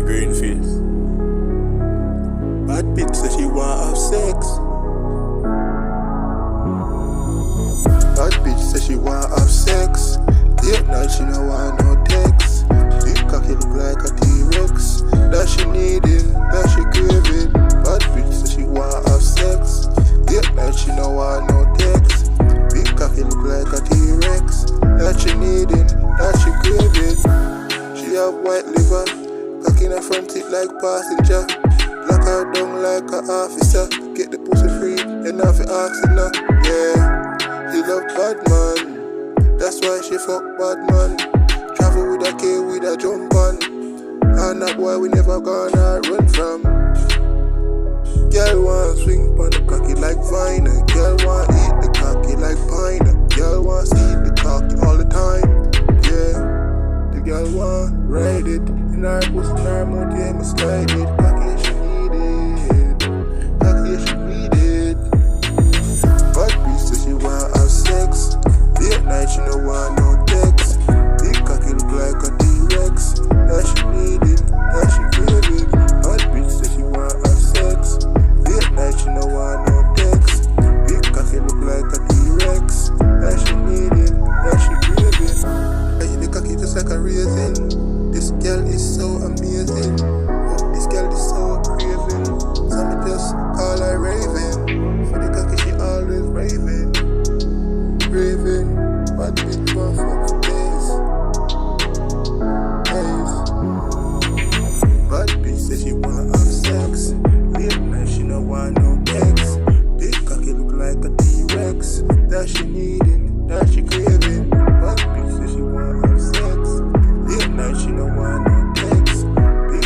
Greenface. Bad bitch says she want have sex. Bad bitch says she want have sex. Late night she no want no text. Big cocky look like a T-Rex. That she needing, that she craving. Bad bitch says she want have sex. Late night she no want no text. Big cocky look like a T-Rex. That she needing, that she craving. She have white liver, cock in her front seat like passenger. Lock her down like a officer. Get the pussy free, and have to ask her. Yeah, she love bad man. That's why she fuck bad man. Travel with a K with a jump on. And that boy we never gonna run from. Girl want swing pon the cocky like Vine. Girl want eat the cocky like pine. Girl want see the cocky all the time. Yeah, the girl want ride it. In her pussy, in her mouth, yeah, me slide it. Cocky she need it. Cocky she need it. Bad bitch says she want have sex. Late night she no want no text. Big cocky look like a T-Rex. That she need it, that she craving. Bad bitch says she want have sex. Late night she no want no text. Big cocky look like a T-Rex. That she need it, that she craving. I eat the cocky just like a raisin. This girl is so amazing. This girl is so craving. So me just call her Raven. For the cocky she always raving. Raving, bad bitch want fuck for days. Bad bitch says she want have sex. Late night she no want no text. Big cocky look like a T-Rex. That she need